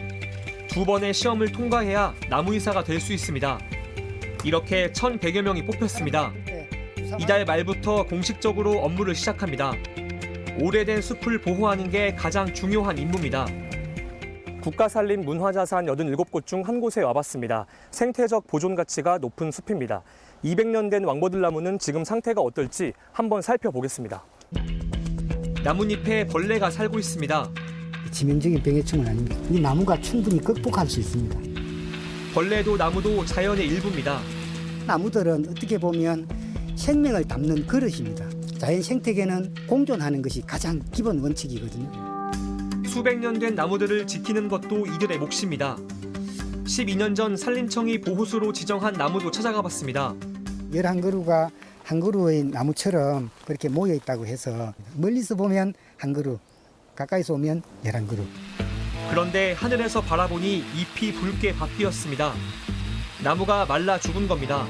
2번의 시험을 통과해야 나무 의사가 될 수 있습니다. 이렇게 1,100여 명이 뽑혔습니다. 이달 말부터 공식적으로 업무를 시작합니다. 오래된 숲을 보호하는 게 가장 중요한 임무입니다. 국가산림 문화자산 87곳 중 한 곳에 와봤습니다. 생태적 보존 가치가 높은 숲입니다. 200년 된 왕버들나무는 지금 상태가 어떨지 한번 살펴보겠습니다. 나뭇잎에 벌레가 살고 있습니다. 치명적인 병해충은 아닙니다. 이 나무가 충분히 극복할 수 있습니다. 벌레도 나무도 자연의 일부입니다. 나무들은 어떻게 보면 생명을 담는 그릇입니다. 자연 생태계는 공존하는 것이 가장 기본 원칙이거든요. 수백 년 된 나무들을 지키는 것도 이들의 몫입니다. 12년 전 산림청이 보호수로 지정한 나무도 찾아가 봤습니다. 11그루가 한 그루의 나무처럼 그렇게 모여 있다고 해서 멀리서 보면 한 그루, 가까이서 오면 11그루. 그런데 하늘에서 바라보니 잎이 붉게 바뀌었습니다. 나무가 말라 죽은 겁니다.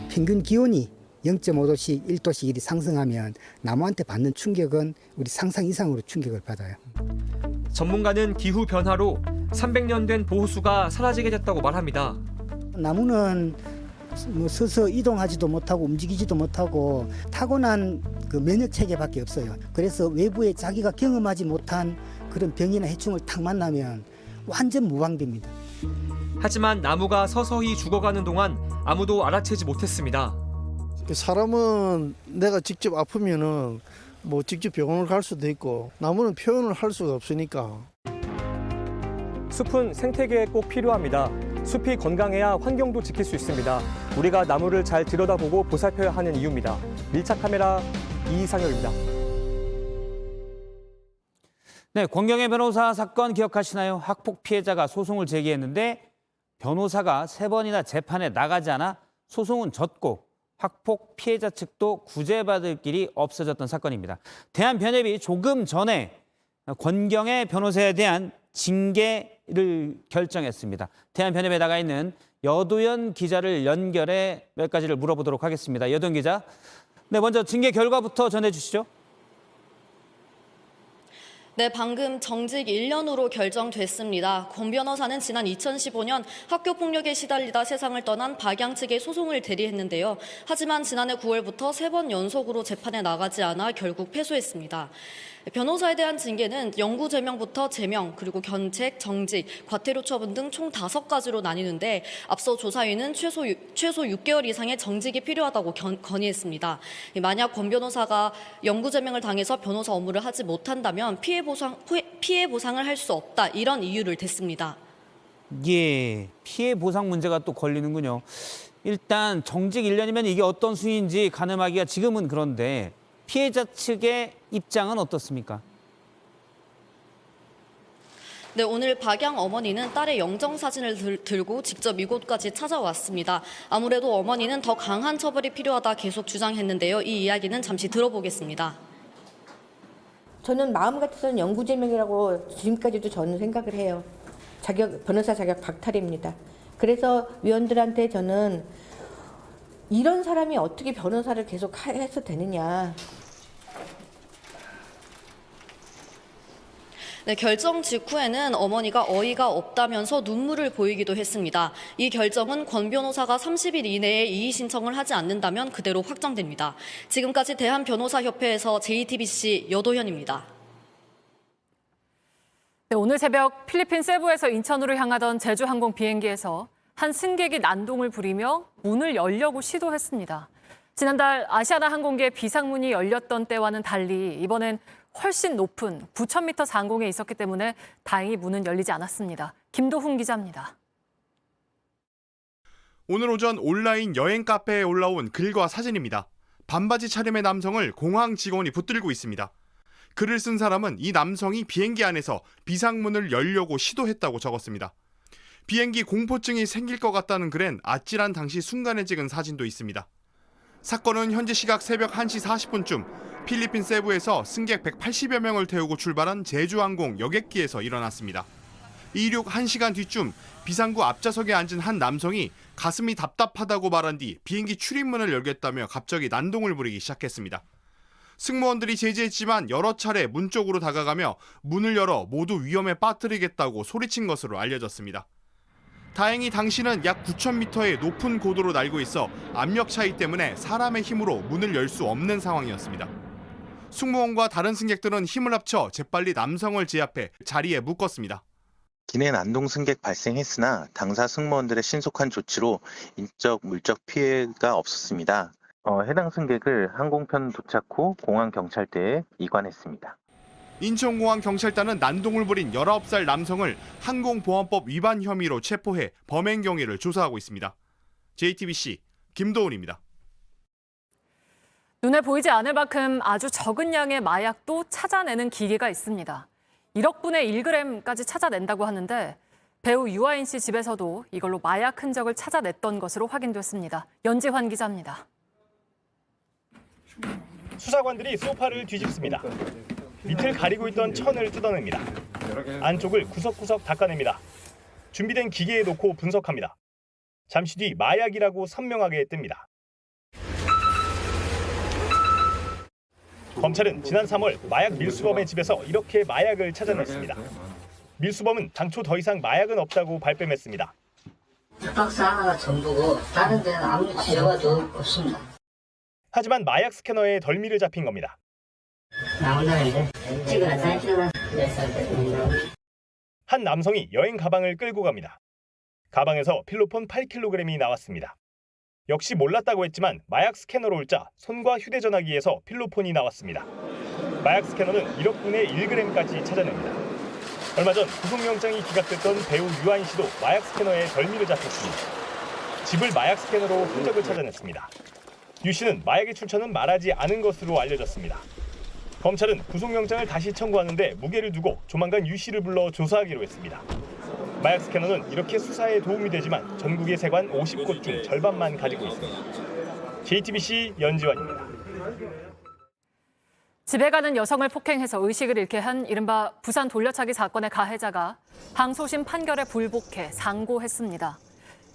평균 기온이 0.5도씩 1도씩 일이 상승하면 나무한테 받는 충격은 우리 상상 이상으로 충격을 받아요. 전문가는 기후 변화로 300년 된 보호수가 사라지게 됐다고 말합니다. 나무는 서서 이동하지도 못하고 움직이지도 못하고 타고난 그 면역 체계밖에 없어요. 그래서 외부에 자기가 경험하지 못한 그런 병이나 해충을 탁 만나면 완전 무방비입니다. 하지만 나무가 서서히 죽어가는 동안 아무도 알아채지 못했습니다. 사람은 내가 직접 아프면은 뭐 직접 병원을 갈 수도 있고 나무는 표현을 할 수가 없으니까. 숲은 생태계에 꼭 필요합니다. 숲이 건강해야 환경도 지킬 수 있습니다. 우리가 나무를 잘 들여다보고 보살펴야 하는 이유입니다. 밀착 카메라 이상혁입니다. 네, 권경의 변호사 사건 기억하시나요? 학폭 피해자가 소송을 제기했는데 변호사가 3번이나 재판에 나가지 않아 소송은 졌고 학폭 피해자 측도 구제받을 길이 없어졌던 사건입니다. 대한변협이 조금 전에 권경의 변호사에 대한 징계를 결정했습니다. 대한변협에 나가 있는 여도현 기자를 연결해 몇 가지를 물어보도록 하겠습니다. 여도현 기자, 네, 먼저 징계 결과부터 전해주시죠. 네, 방금 정직 1년으로 결정됐습니다. 권 변호사는 지난 2015년 학교 폭력에 시달리다 세상을 떠난 박양 측의 소송을 대리했는데요. 하지만 지난해 9월부터 3번 연속으로 재판에 나가지 않아 결국 패소했습니다. 변호사에 대한 징계는 영구 제명부터 제명, 그리고 견책, 정직, 과태료 처분 등 총 5가지로 나뉘는데 앞서 조사위는 최소 6개월 이상의 정직이 필요하다고 건의했습니다. 만약 권 변호사가 영구 제명을 당해서 변호사 업무를 하지 못한다면 피해 보상을 할 수 없다, 이런 이유를 댔습니다. 예, 피해 보상 문제가 또 걸리는군요. 일단 정직 1년이면 이게 어떤 수위인지 가늠하기가 지금은 그런데 피해자 측의 입장은 어떻습니까? 네, 오늘 박양 어머니는 딸의 영정사진을 들고 직접 이곳까지 찾아왔습니다. 아무래도 어머니는 더 강한 처벌이 필요하다 계속 주장했는데요. 이 이야기는 잠시 들어보겠습니다. 저는 마음 같아서는 영구제명이라고 지금까지도 저는 생각을 해요. 변호사 자격 박탈입니다. 그래서 위원들한테 저는 이런 사람이 어떻게 변호사를 계속 해서 되느냐. 네, 결정 직후에는 어머니가 어이가 없다면서 눈물을 보이기도 했습니다. 이 결정은 권 변호사가 30일 이내에 이의 신청을 하지 않는다면 그대로 확정됩니다. 지금까지 대한변호사협회에서 JTBC 여도현입니다. 네, 오늘 새벽 필리핀 세부에서 인천으로 향하던 제주항공 비행기에서 한 승객이 난동을 부리며 문을 열려고 시도했습니다. 지난달 아시아나 항공기의 비상문이 열렸던 때와는 달리 이번엔 훨씬 높은 9,000m 상공에 있었기 때문에 다행히 문은 열리지 않았습니다. 김도훈 기자입니다. 오늘 오전 온라인 여행 카페에 올라온 글과 사진입니다. 반바지 차림의 남성을 공항 직원이 붙들고 있습니다. 글을 쓴 사람은 이 남성이 비행기 안에서 비상문을 열려고 시도했다고 적었습니다. 비행기 공포증이 생길 것 같다는 글엔 아찔한 당시 순간에 찍은 사진도 있습니다. 사건은 현지 시각 새벽 1시 40분쯤 필리핀 세부에서 승객 180여 명을 태우고 출발한 제주항공 여객기에서 일어났습니다. 이륙 1시간 뒤쯤 비상구 앞좌석에 앉은 한 남성이 가슴이 답답하다고 말한 뒤 비행기 출입문을 열겠다며 갑자기 난동을 부리기 시작했습니다. 승무원들이 제지했지만 여러 차례 문 쪽으로 다가가며 문을 열어 모두 위험에 빠뜨리겠다고 소리친 것으로 알려졌습니다. 다행히 당시는 약 9,000m의 높은 고도로 날고 있어 압력 차이 때문에 사람의 힘으로 문을 열 수 없는 상황이었습니다. 승무원과 다른 승객들은 힘을 합쳐 재빨리 남성을 제압해 자리에 묶었습니다. 기내 난동 승객 발생했으나 당사 승무원들의 신속한 조치로 인적, 물적 피해가 없었습니다. 해당 승객을 항공편 도착 후 공항 경찰대에 이관했습니다. 인천공항 경찰단은 난동을 부린 19살 남성을 항공보안법 위반 혐의로 체포해 범행 경위를 조사하고 있습니다. JTBC 김도훈입니다. 눈에 보이지 않을 만큼 아주 적은 양의 마약도 찾아내는 기계가 있습니다. 1억 분의 1g까지 찾아낸다고 하는데 배우 유아인 씨 집에서도 이걸로 마약 흔적을 찾아냈던 것으로 확인됐습니다. 연지환 기자입니다. 수사관들이 소파를 뒤집습니다. 밑을 가리고 있던 천을 뜯어냅니다. 안쪽을 구석구석 닦아냅니다. 준비된 기계에 놓고 분석합니다. 잠시 뒤 마약이라고 선명하게 뜹니다. 검찰은 지난 3월 마약 밀수범의 집에서 이렇게 마약을 찾아냈습니다. 밀수범은 당초 더 이상 마약은 없다고 발뺌했습니다. 박스 하나가 전부고 다른 데는 아무 지저가 없습니다. 하지만 마약 스캐너에 덜미를 잡힌 겁니다. 나온다는데 찍어라 사진 찍어라. 한 남성이 여행 가방을 끌고 갑니다. 가방에서 필로폰 8kg이 나왔습니다. 역시 몰랐다고 했지만 마약 스캐너로 옳자 손과 휴대전화기에서 필로폰이 나왔습니다. 마약 스캐너는 1억 분의 1g까지 찾아냅니다. 얼마 전 구속영장이 기각됐던 배우 유아인 씨도 마약 스캐너에 덜미를 잡혔습니다. 집을 마약 스캐너로 흔적을 찾아냈습니다. 유 씨는 마약의 출처는 말하지 않은 것으로 알려졌습니다. 검찰은 구속영장을 다시 청구하는데 무게를 두고 조만간 유 씨를 불러 조사하기로 했습니다. 마약 스캐너는 이렇게 수사에 도움이 되지만 전국의 세관 50곳 중 절반만 가지고 있습니다. JTBC 연지환입니다. 집에 가는 여성을 폭행해서 의식을 잃게 한 이른바 부산 돌려차기 사건의 가해자가 항소심 판결에 불복해 상고했습니다.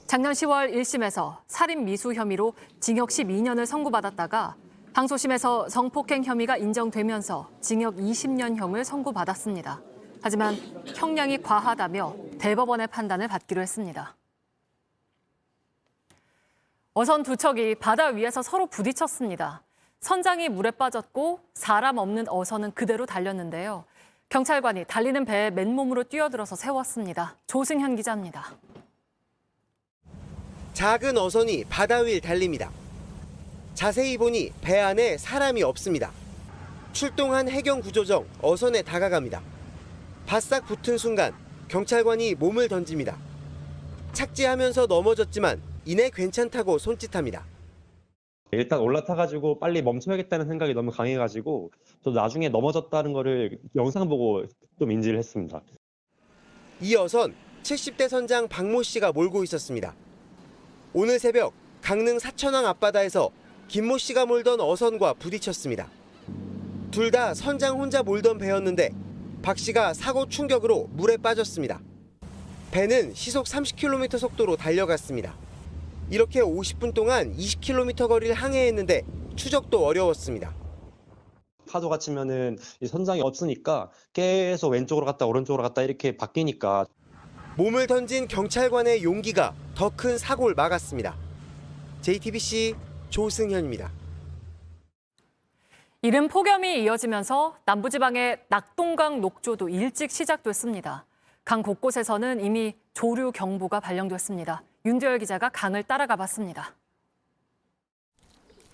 작년 10월 1심에서 살인 미수 혐의로 징역 12년을 선고받았다가 항소심에서 성폭행 혐의가 인정되면서 징역 20년형을 선고받았습니다. 하지만 형량이 과하다며 대법원의 판단을 받기로 했습니다. 어선 두 척이 바다 위에서 서로 부딪혔습니다. 선장이 물에 빠졌고 사람 없는 어선은 그대로 달렸는데요. 경찰관이 달리는 배에 맨몸으로 뛰어들어서 세웠습니다. 조승현 기자입니다. 작은 어선이 바다 위를 달립니다. 자세히 보니 배 안에 사람이 없습니다. 출동한 해경구조정 어선에 다가갑니다. 바싹 붙은 순간 경찰관이 몸을 던집니다. 착지하면서 넘어졌지만 이내 괜찮다고 손짓합니다. 일단 올라타가지고 빨리 멈춰야겠다는 생각이 너무 강해가지고 저도 나중에 넘어졌다는 거를 영상 보고 좀 인지를 했습니다. 이 어선 70대 선장 박모 씨가 몰고 있었습니다. 오늘 새벽 강릉 사천항 앞바다에서 김모 씨가 몰던 어선과 부딪혔습니다. 둘 다 선장 혼자 몰던 배였는데 박 씨가 사고 충격으로 물에 빠졌습니다. 배는 시속 30km 속도로 달려갔습니다. 이렇게 50분 동안 20km 거리를 항해했는데 추적도 어려웠습니다. 파도가 치면은 이 선장이 없으니까 계속 왼쪽으로 갔다 오른쪽으로 갔다 이렇게 바뀌니까 몸을 던진 경찰관의 용기가 더 큰 사고를 막았습니다. JTBC 조승현입니다. 이른 폭염이 이어지면서 남부지방의 낙동강 녹조도 일찍 시작됐습니다. 강 곳곳에서는 이미 조류 경보가 발령됐습니다. 윤두열 기자가 강을 따라가 봤습니다.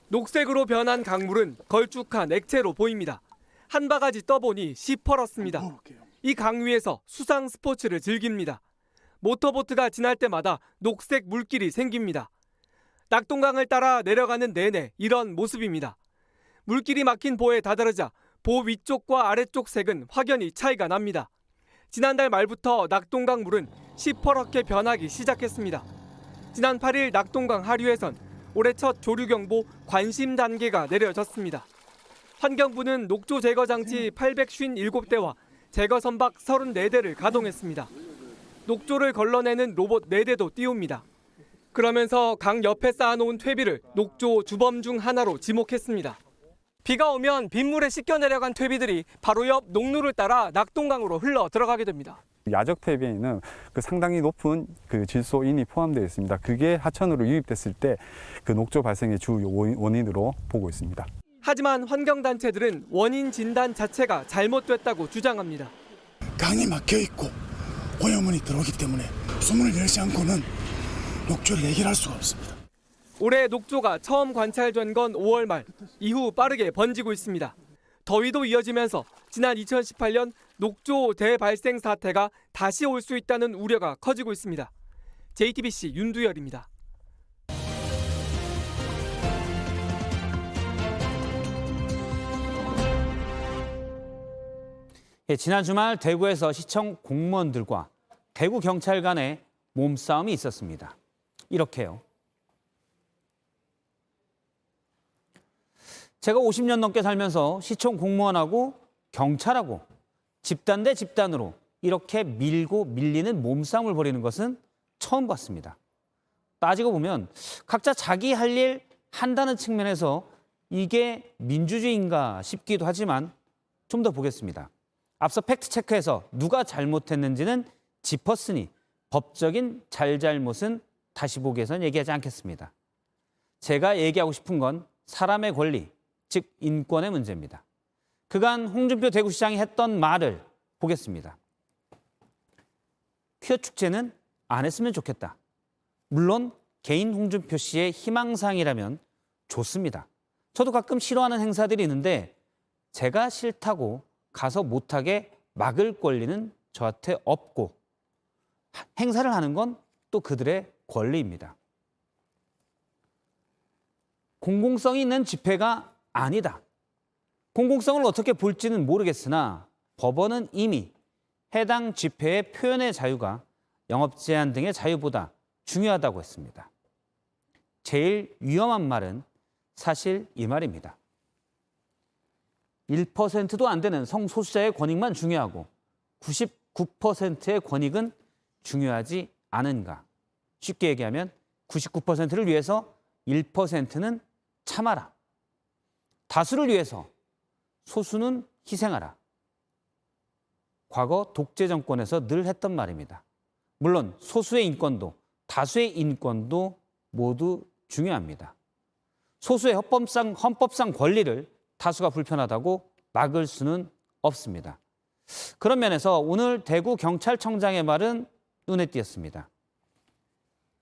녹색으로 변한 강물은 걸쭉한 액체로 보입니다. 한 바가지 떠보니 시퍼렇습니다. 이 강 위에서 수상 스포츠를 즐깁니다. 모터보트가 지날 때마다 녹색 물길이 생깁니다. 낙동강을 따라 내려가는 내내 이런 모습입니다. 물길이 막힌 보에 다다르자 보 위쪽과 아래쪽 색은 확연히 차이가 납니다. 지난달 말부터 낙동강 물은 시퍼렇게 변하기 시작했습니다. 지난 8일 낙동강 하류에선 올해 첫 조류경보 관심 단계가 내려졌습니다. 환경부는 녹조 제거 장치 857대와 제거 선박 34대를 가동했습니다. 녹조를 걸러내는 로봇 4대도 띄웁니다. 그러면서 강 옆에 쌓아놓은 퇴비를 녹조 주범 중 하나로 지목했습니다. 비가 오면 빗물에 씻겨 내려간 퇴비들이 바로 옆 녹루를 따라 낙동강으로 흘러 들어가게 됩니다. 야적 퇴비에는 상당히 높은 질소인이 포함되어 있습니다. 그게 하천으로 유입됐을 때 그 녹조 발생의 주 원인으로 보고 있습니다. 하지만 환경단체들은 원인 진단 자체가 잘못됐다고 주장합니다. 강이 막혀 있고 오염원이 들어오기 때문에 수문을 열지 않고는 녹조를 해결할 수가 없습니다. 올해 녹조가 처음 관찰된 건 5월 말, 이후 빠르게 번지고 있습니다. 더위도 이어지면서 지난 2018년 녹조 대발생 사태가 다시 올 수 있다는 우려가 커지고 있습니다. JTBC 윤두열입니다. 지난 주말 대구에서 시청 공무원들과 대구 경찰 간의 몸싸움이 있었습니다. 이렇게요. 제가 50년 넘게 살면서 시청 공무원하고 경찰하고 집단 대 집단으로 이렇게 밀고 밀리는 몸싸움을 벌이는 것은 처음 봤습니다. 따지고 보면 각자 자기 할 일 한다는 측면에서 이게 민주주의인가 싶기도 하지만 좀 더 보겠습니다. 앞서 팩트체크에서 누가 잘못했는지는 짚었으니 법적인 잘잘못은 다시 보기에선 얘기하지 않겠습니다. 제가 얘기하고 싶은 건 사람의 권리, 즉 인권의 문제입니다. 그간 홍준표 대구시장이 했던 말을 보겠습니다. 퀴어 축제는 안 했으면 좋겠다. 물론 개인 홍준표 씨의 희망사항이라면 좋습니다. 저도 가끔 싫어하는 행사들이 있는데 제가 싫다고 가서 못하게 막을 권리는 저한테 없고 행사를 하는 건 또 그들의 권리입니다. 공공성이 있는 집회가 아니다. 공공성을 어떻게 볼지는 모르겠으나 법원은 이미 해당 집회의 표현의 자유가 영업 제한 등의 자유보다 중요하다고 했습니다. 제일 위험한 말은 사실 이 말입니다. 1%도 안 되는 성소수자의 권익만 중요하고 99%의 권익은 중요하지 않은가. 쉽게 얘기하면 99%를 위해서 1%는 참아라. 다수를 위해서 소수는 희생하라. 과거 독재 정권에서 늘 했던 말입니다. 물론 소수의 인권도 다수의 인권도 모두 중요합니다. 소수의 헌법상 권리를 다수가 불편하다고 막을 수는 없습니다. 그런 면에서 오늘 대구 경찰청장의 말은 눈에 띄었습니다.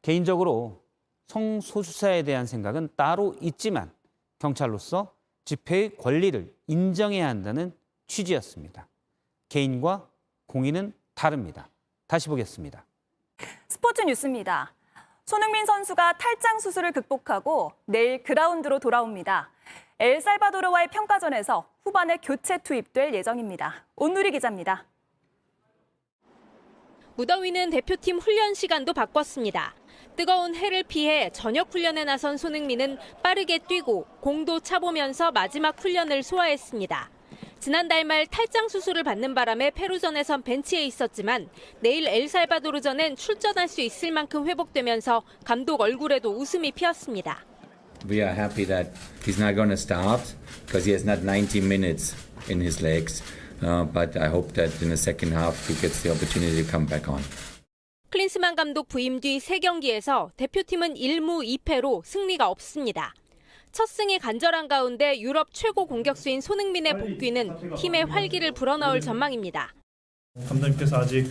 개인적으로 성소수자에 대한 생각은 따로 있지만 경찰로서 집회의 권리를 인정해야 한다는 취지였습니다. 개인과 공인은 다릅니다. 다시 보겠습니다. 스포츠 뉴스입니다. 손흥민 선수가 탈장 수술을 극복하고 내일 그라운드로 돌아옵니다. 엘살바도르와의 평가전에서 후반에 교체 투입될 예정입니다. 온누리 기자입니다. 무더위는 대표팀 훈련 시간도 바꿨습니다. 뜨거운 해를 피해 저녁 훈련에 나선 손흥민은 빠르게 뛰고 공도 차보면서 마지막 훈련을 소화했습니다. 지난달 말 탈장 수술을 받는 바람에 페루전에선 벤치에 있었지만 내일 엘살바도르전엔 출전할 수 있을 만큼 회복되면서 감독 얼굴에도 웃음이 피었습니다. We are happy that he's not going to start because he has not 90 minutes in his legs. But I hope that in the second half he gets the opportunity to come back on. 클린스만 감독 부임 뒤 3경기에서 대표팀은 1무 2패로 승리가 없습니다. 첫 승에 간절한 가운데 유럽 최고 공격수인 손흥민의 복귀는 팀의 활기를 불어넣을 전망입니다. 감독님께서 아직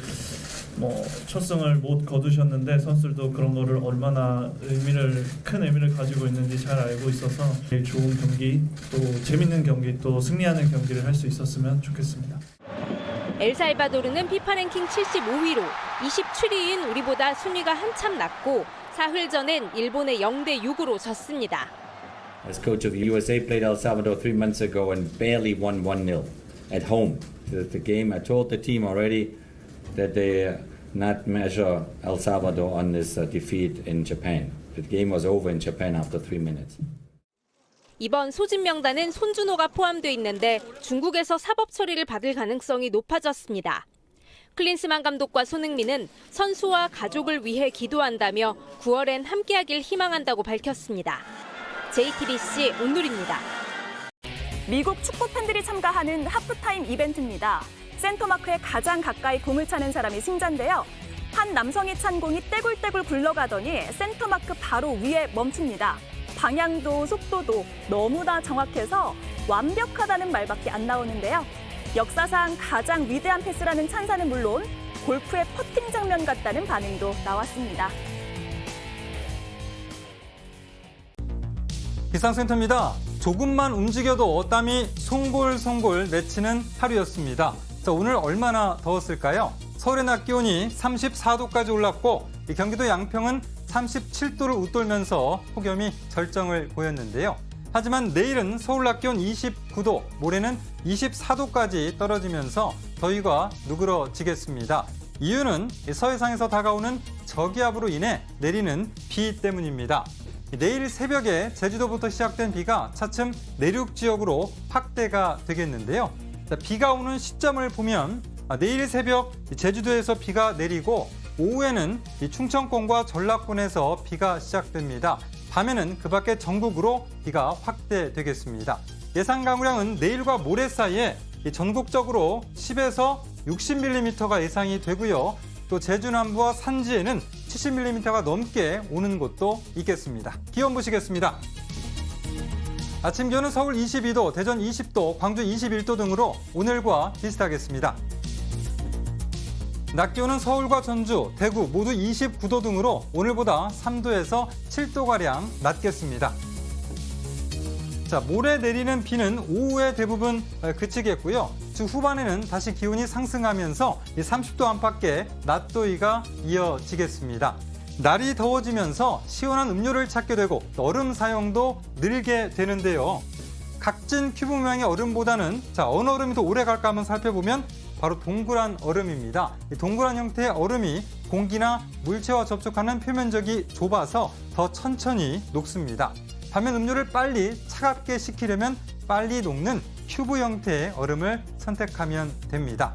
첫 승을 못 거두셨는데 선수들도 그런 거를 얼마나 큰 의미를 가지고 있는지 잘 알고 있어서 좋은 경기, 또 재밌는 경기, 또 승리하는 경기를 할 수 있었으면 좋겠습니다. 엘살바도르는 FIFA 랭킹 75위로 27위인 우리보다 순위가 한참 낮고 사흘전엔 일본에 0대6으로 졌습니다. As coach of the USA, played El Salvador 3 months ago and barely won 1-0 at home. The game, I told the team already that they not measure El Salvador on this defeat in Japan. The game was over in Japan after 3 minutes. 이번 소집 명단은 손준호가 포함돼 있는데 중국에서 사법 처리를 받을 가능성이 높아졌습니다. 클린스만 감독과 손흥민은 선수와 가족을 위해 기도한다며 9월엔 함께하길 희망한다고 밝혔습니다. JTBC 온누리입니다. 미국 축구 팬들이 참가하는 하프타임 이벤트입니다. 센터마크에 가장 가까이 공을 차는 사람이 승자인데요. 한 남성이 찬 공이 떼굴떼굴 굴러가더니 센터마크 바로 위에 멈춥니다. 방향도 속도도 너무나 정확해서 완벽하다는 말밖에 안 나오는데요. 역사상 가장 위대한 패스라는 찬사는 물론 골프의 퍼팅 장면 같다는 반응도 나왔습니다. 기상센터입니다. 조금만 움직여도 땀이 송골송골 맺히는 하루였습니다. 자, 오늘 얼마나 더웠을까요? 서울의 낮 기온이 34도까지 올랐고 경기도 양평은 37도를 웃돌면서 폭염이 절정을 보였는데요. 하지만 내일은 서울 낮 기온 29도, 모레는 24도까지 떨어지면서 더위가 누그러지겠습니다. 이유는 서해상에서 다가오는 저기압으로 인해 내리는 비 때문입니다. 내일 새벽에 제주도부터 시작된 비가 차츰 내륙 지역으로 확대가 되겠는데요. 비가 오는 시점을 보면 내일 새벽 제주도에서 비가 내리고 오후에는 충청권과 전라권에서 비가 시작됩니다. 밤에는 그 밖에 전국으로 비가 확대되겠습니다. 예상 강우량은 내일과 모레 사이에 전국적으로 10에서 60mm가 예상이 되고요. 또 제주 남부와 산지에는 70mm가 넘게 오는 곳도 있겠습니다. 기온 보시겠습니다. 아침 기온은 서울 22도, 대전 20도, 광주 21도 등으로 오늘과 비슷하겠습니다. 낮 기온은 서울과 전주, 대구 모두 29도 등으로 오늘보다 3도에서 7도가량 낮겠습니다. 자, 모레 내리는 비는 오후에 대부분 그치겠고요. 주 후반에는 다시 기온이 상승하면서 30도 안팎의 낮더위가 이어지겠습니다. 날이 더워지면서 시원한 음료를 찾게 되고 얼음 사용도 늘게 되는데요. 각진 큐브 모양의 얼음보다는 어느 얼음이 더 오래 갈까 한번 살펴보면 바로 동그란 얼음입니다. 동그란 형태의 얼음이 공기나 물체와 접촉하는 표면적이 좁아서 더 천천히 녹습니다. 반면 음료를 빨리 차갑게 식히려면 빨리 녹는 큐브 형태의 얼음을 선택하면 됩니다.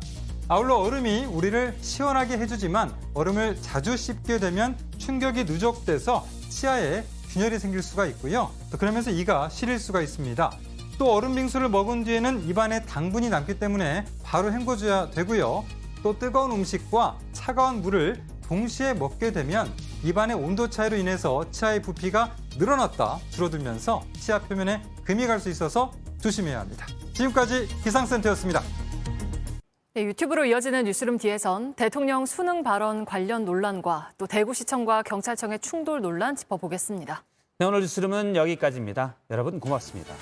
아울러 얼음이 우리를 시원하게 해주지만 얼음을 자주 씹게 되면 충격이 누적돼서 치아에 균열이 생길 수가 있고요. 또 그러면서 이가 시릴 수가 있습니다. 또 얼음 빙수를 먹은 뒤에는 입안에 당분이 남기 때문에 바로 헹궈줘야 되고요. 또 뜨거운 음식과 차가운 물을 동시에 먹게 되면 입안의 온도 차이로 인해서 치아의 부피가 늘어났다 줄어들면서 치아 표면에 금이 갈 수 있어서 조심해야 합니다. 지금까지 기상센터였습니다. 네, 유튜브로 이어지는 뉴스룸 뒤에선 대통령 수능 발언 관련 논란과 또 대구시청과 경찰청의 충돌 논란 짚어보겠습니다. 네, 오늘 뉴스룸은 여기까지입니다. 여러분 고맙습니다.